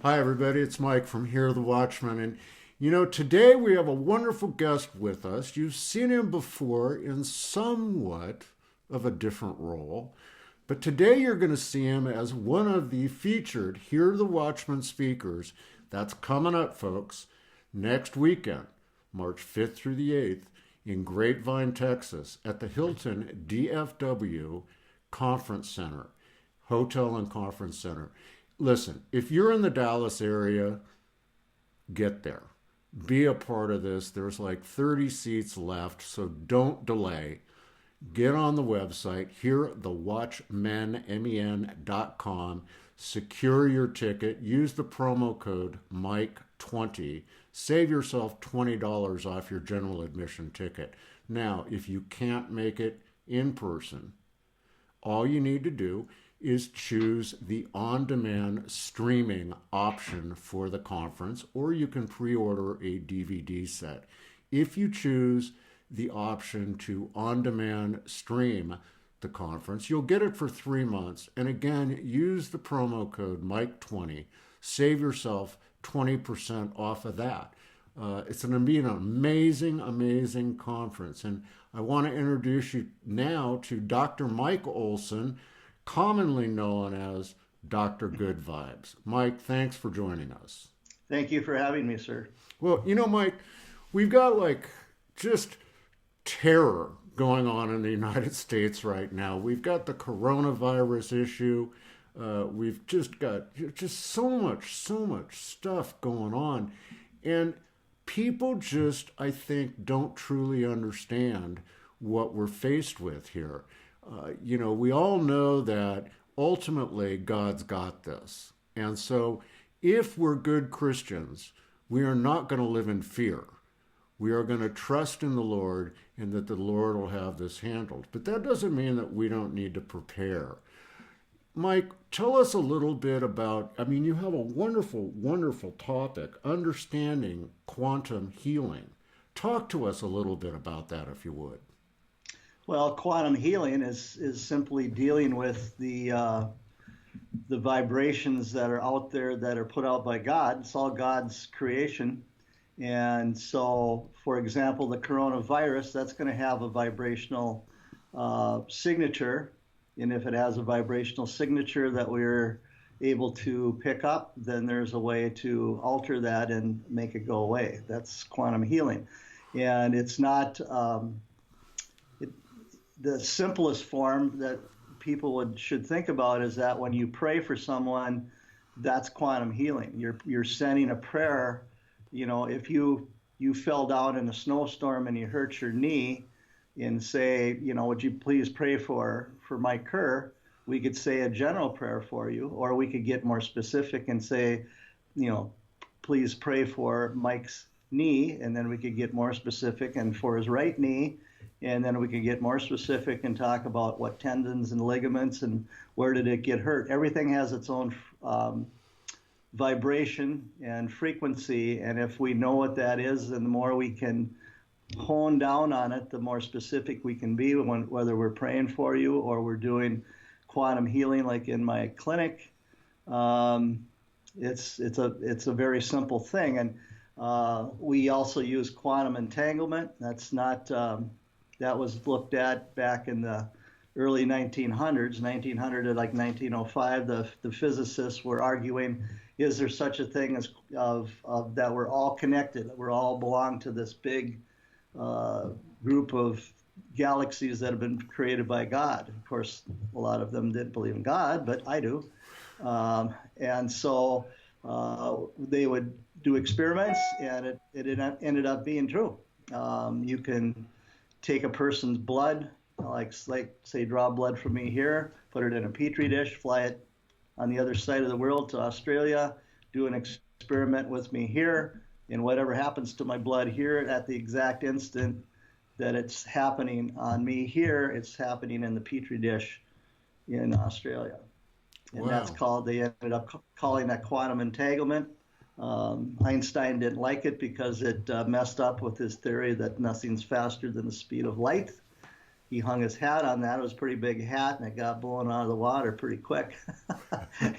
Hi, everybody. It's Mike from Here, the Watchman. And today we have a wonderful guest with us. You've seen him before in somewhat of a different role, but today you're going to see him as one of the featured Here, the Watchman speakers. That's coming up, folks, next weekend, March 5th through the 8th, in Grapevine, Texas, at the Hilton DFW Conference Center, Hotel and Conference Center. Listen, if you're in the Dallas area, get there. Be a part of this. There's like 30 seats left, so don't delay. Get on the website, hearthewatchmen.com. Secure your ticket. Use the promo code Mike20. Save yourself $20 off your general admission ticket. Now, if you can't make it in person, all you need to do is choose the on demand streaming option for the conference, or you can pre order a DVD set. If you choose the option to on demand stream the conference, you'll get it for 3 months. And again, use the promo code Mike20. Save yourself 20% off of that. It's going to be an amazing, amazing conference. And I want to introduce you now to Dr. Mike Olson, commonly known as Dr. Goodvibes. Mike, thanks for joining us. Thank you for having me, sir. Well, Mike, we've got like just terror going on in the United States right now. We've got the coronavirus issue. We've just got just so much stuff going on. And people just, I think, don't truly understand what we're faced with here. We all know that ultimately God's got this. And so if we're good Christians, we are not going to live in fear. We are going to trust in the Lord and that the Lord will have this handled. But that doesn't mean that we don't need to prepare. Mike, tell us a little bit about, you have a wonderful, wonderful topic, understanding quantum healing. Talk to us a little bit about that, if you would. Well, quantum healing is simply dealing with the vibrations that are out there that are put out by God. It's all God's creation. And so, for example, the coronavirus, that's going to have a vibrational signature. And if it has a vibrational signature that we're able to pick up, then there's a way to alter that and make it go away. That's quantum healing. And it's not the simplest form that people should think about is that when you pray for someone, that's quantum healing. You're sending a prayer. If you fell down in a snowstorm and you hurt your knee, and say, would you please pray for Mike Kerr? We could say a general prayer for you, or we could get more specific and say, please pray for Mike's knee, and then we could get more specific and for his right knee, and then we could get more specific and talk about what tendons and ligaments and where did it get hurt. Everything has its own vibration and frequency, and if we know what that is, then the more we can hone down on it, the more specific we can be whether we're praying for you or we're doing quantum healing like in my clinic. It's a very simple thing. And we also use quantum entanglement. That's not that was looked at back in the early 1900s, 1900 to like 1905. The physicists were arguing, is there such a thing as of that we're all connected, that we're all belong to this big group of galaxies that have been created by God. Of course, a lot of them didn't believe in God, but I do. And so they would do experiments, and it ended up being true. You can take a person's blood, like say draw blood from me here, put it in a petri dish, fly it on the other side of the world to Australia, do an experiment with me here, and whatever happens to my blood here at the exact instant that it's happening on me here, it's happening in the petri dish in Australia. And Wow. they ended up calling that quantum entanglement. Einstein didn't like it because it messed up with his theory that nothing's faster than the speed of light. He hung his hat on that. It was a pretty big hat, and it got blown out of the water pretty quick.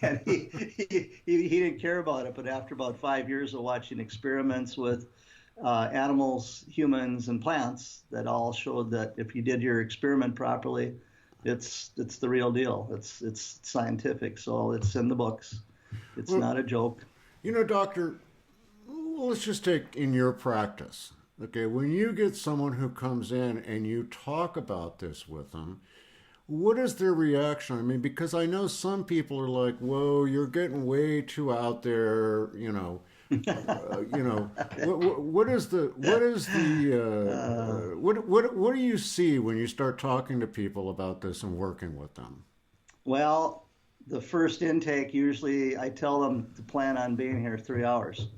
And he he didn't care about it, but after about 5 years of watching experiments with animals, humans, and plants, that all showed that if you did your experiment properly, it's the real deal. It's scientific, so it's in the books. It's Well, not a joke. doctor, let's just take in your practice. Okay, when you get someone who comes in and you talk about this with them, what is their reaction? I mean, because I know some people are like, "Whoa, you're getting way too out there," what do you see when you start talking to people about this and working with them? Well, the first intake, usually I tell them to plan on being here 3 hours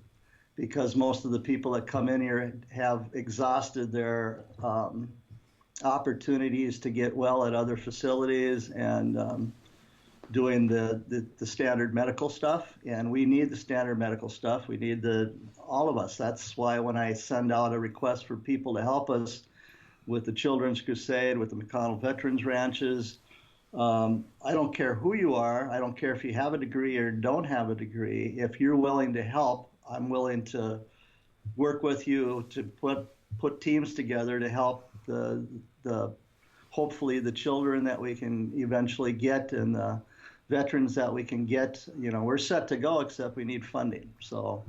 because most of the people that come in here have exhausted their opportunities to get well at other facilities and doing the standard medical stuff. And we need the standard medical stuff. We need all of us. That's why when I send out a request for people to help us with the Children's Crusade, with the McConnell Veterans Ranches, I don't care who you are. I don't care if you have a degree or don't have a degree. If you're willing to help, I'm willing to work with you to put teams together to help the hopefully the children that we can eventually get and the veterans that we can get. We're set to go, except we need funding. So,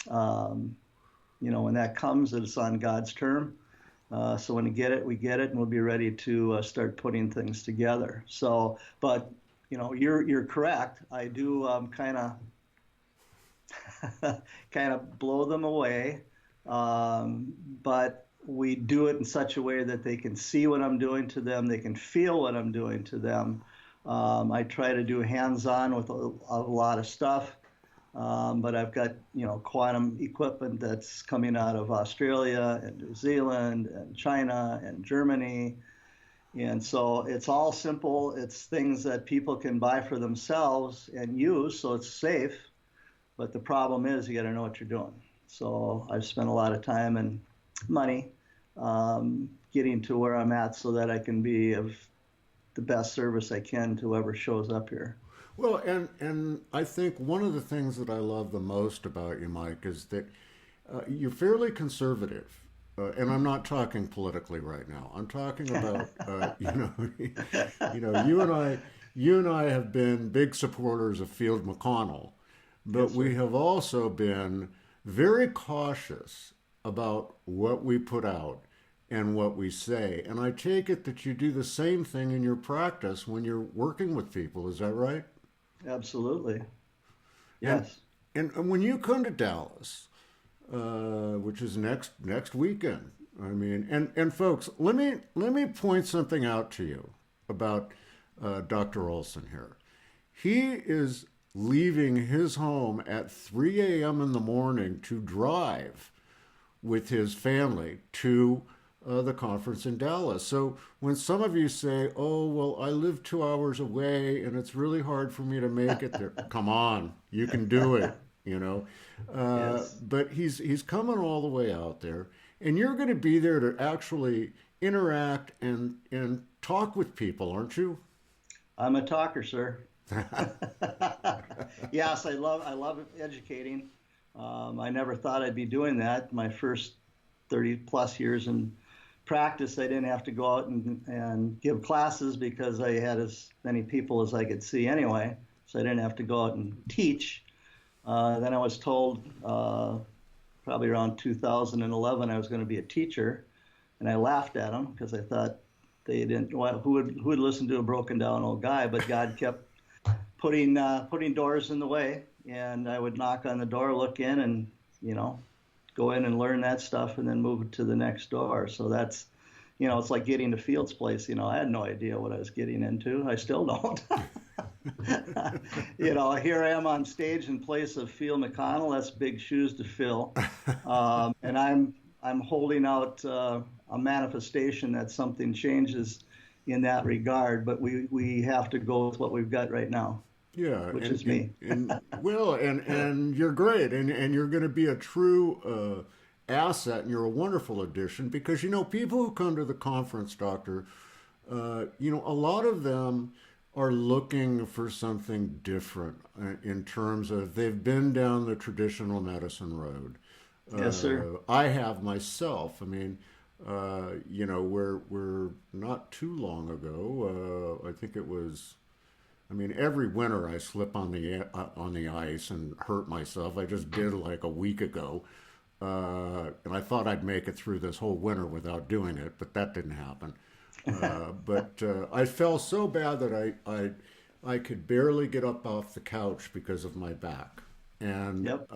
when that comes, it's on God's term. So when we get it, and we'll be ready to start putting things together. So, but you're correct. I do kind of blow them away, but we do it in such a way that they can see what I'm doing to them, they can feel what I'm doing to them. I try to do hands-on with a lot of stuff, but I've got quantum equipment that's coming out of Australia and New Zealand and China and Germany, and so it's all simple. It's things that people can buy for themselves and use, so it's safe. But the problem is you got to know what you're doing. So I've spent a lot of time and money getting to where I'm at so that I can be of the best service I can to whoever shows up here. Well, and I think one of the things that I love the most about you, Mike, is that you're fairly conservative. And I'm not talking politically right now. I'm talking about, you and I have been big supporters of Field McConnell, but Yes, we have also been very cautious about what we put out and what we say. And I take it that you do the same thing in your practice when you're working with people. Is that right? Absolutely. Yes. And when you come to Dallas, which is next weekend, I mean, and folks, let me point something out to you about Dr. Olson here. He is leaving his home at 3 a.m. in the morning to drive with his family to the conference in Dallas. So when some of you say, "Oh, well, I live 2 hours away and it's really hard for me to make it there," come on, you can do it. Yes. But he's coming all the way out there, and you're going to be there to actually interact and talk with people, aren't you? I'm a talker, sir. Yes, I love educating. I never thought I'd be doing that. My first 30 plus years in practice, I didn't have to go out and give classes because I had as many people as I could see anyway. So I didn't have to go out and teach. Then I was told probably around 2011 I was going to be a teacher, and I laughed at them because I thought they didn't. Who would listen to a broken down old guy? But God kept putting doors in the way, and I would knock on the door, look in, and go in and learn that stuff, and then move it to the next door. So that's it's like getting to Field's place. I had no idea what I was getting into. I still don't. Here I am on stage in place of Field McConnell. That's big shoes to fill, and I'm holding out a manifestation that something changes in that regard. But we have to go with what we've got right now. Yeah, which is me. and you're great, and you're going to be a true asset, and you're a wonderful addition because people who come to the conference, Doctor, a lot of them are looking for something different in terms of they've been down the traditional medicine road. Yes, sir. I have myself. I mean, we're not too long ago. I think it was. I mean, every winter I slip on the ice and hurt myself. I just did like a week ago, and I thought I'd make it through this whole winter without doing it, but that didn't happen. But I fell so bad that I could barely get up off the couch because of my back. And, Yep.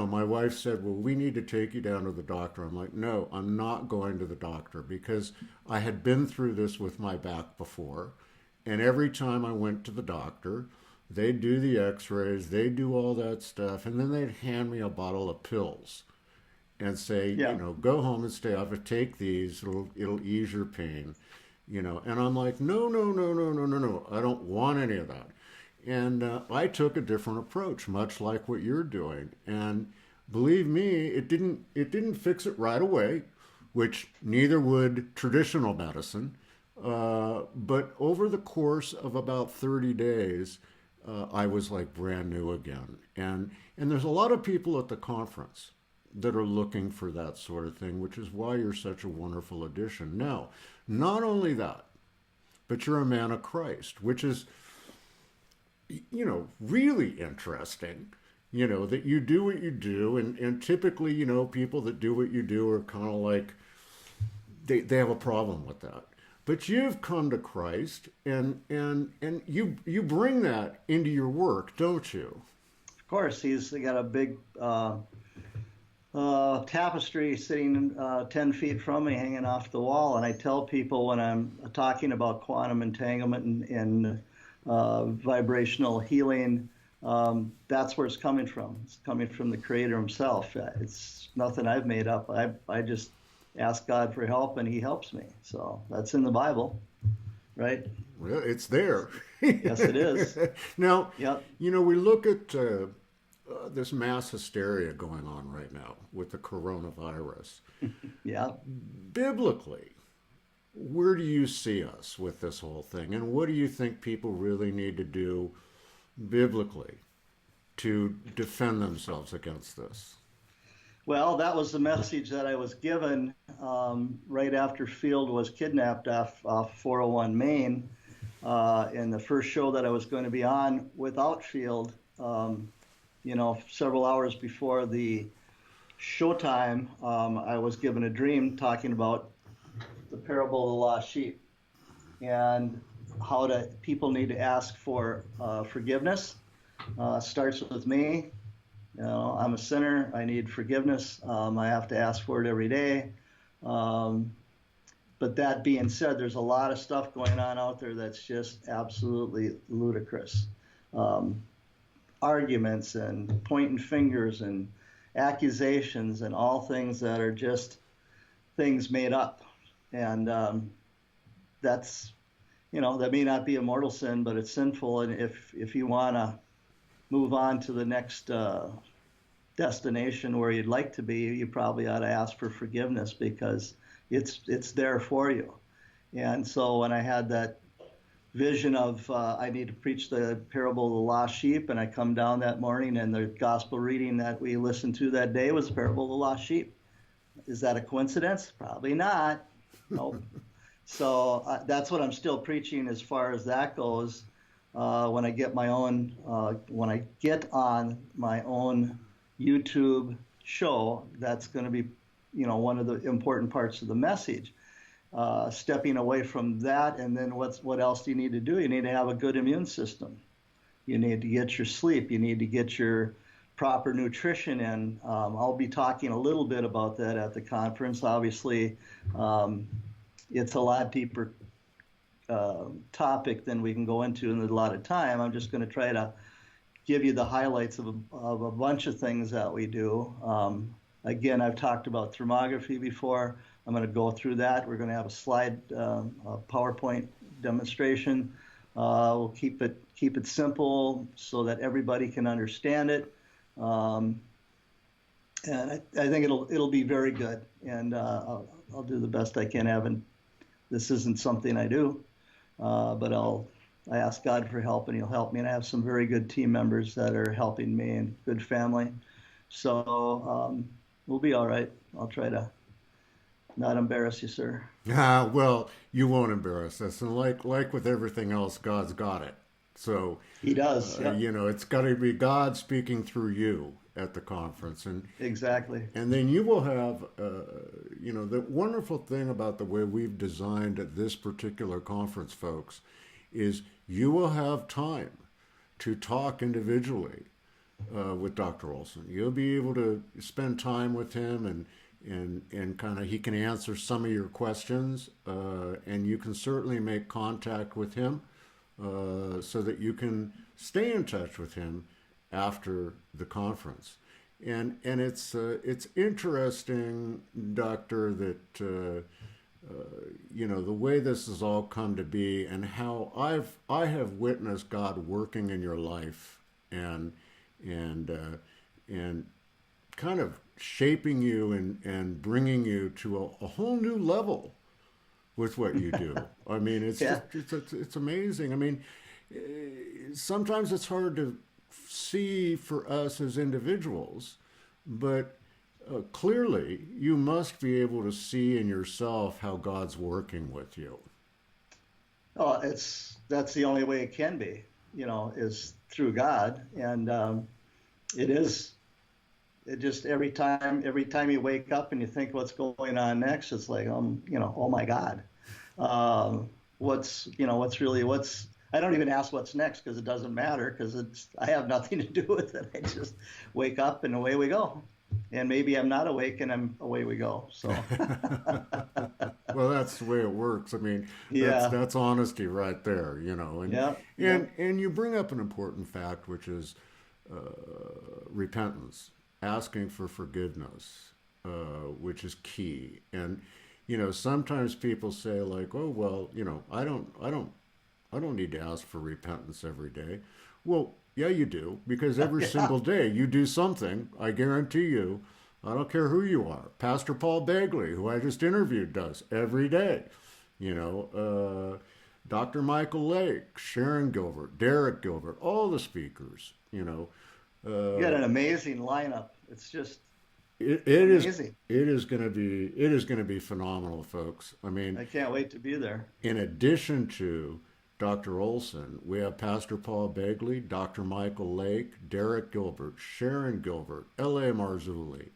my wife said, well, we need to take you down to the doctor. I'm like, no, I'm not going to the doctor because I had been through this with my back before. And every time I went to the doctor, they'd do the x-rays, they'd do all that stuff, and then they'd hand me a bottle of pills and say, Yeah. go home and stay off it. Take these. It'll ease your pain. And I'm like, no, no, no, no, no, no, no. I don't want any of that. And I took a different approach, much like what you're doing. And believe me, it didn't fix it right away, which neither would traditional medicine. But over the course of about 30 days, I was like brand new again. And there's a lot of people at the conference that are looking for that sort of thing, which is why you're such a wonderful addition. Now, not only that, but you're a man of Christ, which is, really interesting, that you do what you do. And typically, people that do what you do are kind of like, they have a problem with that. But you've come to Christ and you bring that into your work, don't you? Of course, he's got a big tapestry sitting 10 feet from me hanging off the wall. And I tell people when I'm talking about quantum entanglement and vibrational healing, that's where it's coming from. It's coming from the Creator himself. It's nothing I've made up. I just ask God for help and he helps me. So that's in the Bible, right? Well, it's there. Yes, it is. Now, Yep. we look at this mass hysteria going on right now with the coronavirus. Yeah. Biblically, where do you see us with this whole thing? And what do you think people really need to do biblically to defend themselves against this? Well, that was the message that I was given right after Field was kidnapped off 401 Main. And the first show that I was going to be on without Field, several hours before the showtime, I was given a dream talking about the parable of the lost sheep and how people need to ask for forgiveness. Starts with me. I'm a sinner. I need forgiveness. I have to ask for it every day. But that being said, there's a lot of stuff going on out there that's just absolutely ludicrous. Arguments and pointing fingers and accusations and all things that are just things made up. And that may not be a mortal sin, but it's sinful. And if you want to move on to the next destination where you'd like to be, you probably ought to ask for forgiveness because it's there for you. And so when I had that vision of I need to preach the parable of the lost sheep, and I come down that morning and the gospel reading that we listened to that day was the parable of the lost sheep. Is that a coincidence? Probably not. Nope. So that's what I'm still preaching as far as that goes. When I get on my own YouTube show, that's going to be, one of the important parts of the message. Stepping away from that, and then what else do you need to do? You need to have a good immune system. You need to get your sleep. You need to get your proper nutrition in. I'll be talking a little bit about that at the conference. Obviously, it's a lot deeper topic than we can go into in a lot of time. I'm just going to try to give you the highlights of a bunch of things that we do. Again, I've talked about thermography before. I'm going to go through that. We're going to have a slide, a PowerPoint demonstration. We'll keep it simple so that everybody can understand it. And I think it'll be very good. And I'll do the best I can. This isn't something I do, but I'll I ask God for help, and He'll help me. And I have some very good team members that are helping me, and good family. So we'll be all right. I'll try to not embarrass you, sir. Ah, well, you won't embarrass us. And like with everything else, God's got it. So, He does. Yep. it's got to be God speaking through you at the conference. Exactly. And then you will have, the wonderful thing about the way we've designed this particular conference, folks, is you will have time to talk individually with Dr. Olson. You'll be able to spend time with him and kind of he can answer some of your questions, and you can certainly make contact with him so that you can stay in touch with him after the conference. And it's interesting, Doctor, that the way this has all come to be, and how I have witnessed God working in your life, and kind of shaping you and bringing you to a whole new level with what you do. I mean, it's Yeah. it's amazing. I mean, sometimes it's hard to see for us as individuals, but clearly you must be able to see in yourself how God's working with you. Oh, that's the only way it can be, is through God. And it is. It just every time you wake up and you think what's going on next, it's like, oh my God, what's I don't even ask what's next, because it doesn't matter, because I have nothing to do with it. I just wake up and away we go. And maybe I'm not awake and away we go. So Well, that's the way it works. I mean, yeah, that's honesty right there, and yeah, yeah, and you bring up an important fact, which is repentance, asking for forgiveness, which is key. And sometimes people say like, oh well, I don't need to ask for repentance every day. Well, yeah, you do, because every yeah, single day you do something. I guarantee you. I don't care who you are. Pastor Paul Bagley, who I just interviewed, does every day. Dr. Michael Lake, Sharon Gilbert, Derek Gilbert, all the speakers. you got an amazing lineup. It's just It is amazing. it is going to be phenomenal, folks. I mean, I can't wait to be there. in addition to Dr. Olson, we have Pastor Paul Bagley, Dr. Michael Lake, Derek Gilbert, Sharon Gilbert, L.A. Marzulli,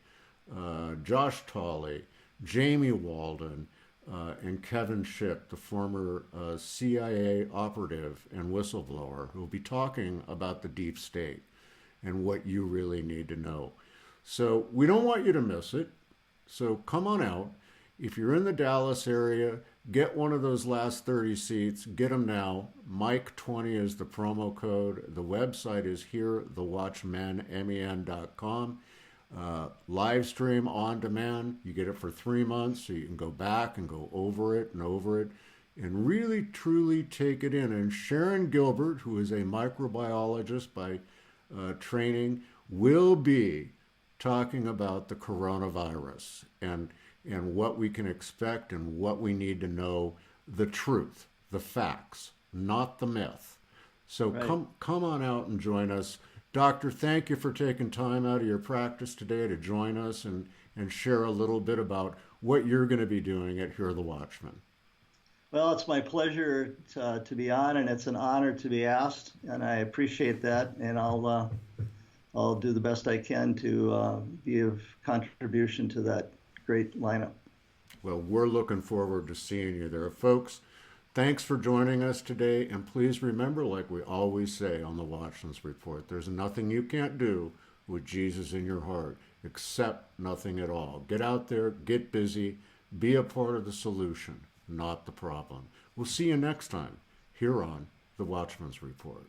Josh Tolley, Jamie Walden, and Kevin Schick, the former CIA operative and whistleblower, who will be talking about the deep state and what you really need to know. So we don't want you to miss it. So come on out. If you're in the Dallas area, get one of those last 30 seats. Get them now. Mike20 is the promo code. The website is here, thewatchmen.com. Live stream on demand. You get it for 3 months, so you can go back and go over it and really truly take it in. And Sharon Gilbert, who is a microbiologist by training, will be talking about the coronavirus and what we can expect and what we need to know, the truth, the facts, not the myth. So Right. come on out and join us. Doctor, thank you for taking time out of your practice today to join us and share a little bit about what you're going to be doing at Hear the Watchman. Well, it's my pleasure to be on, and it's an honor to be asked, and I appreciate that. And I'll do the best I can to give contribution to that great lineup. Well, we're looking forward to seeing you there. Folks, thanks for joining us today. And please remember, like we always say on the Watchman's Report, there's nothing you can't do with Jesus in your heart, except nothing at all. Get out there, get busy, be a part of the solution, not the problem. We'll see you next time here on the Watchman's Report.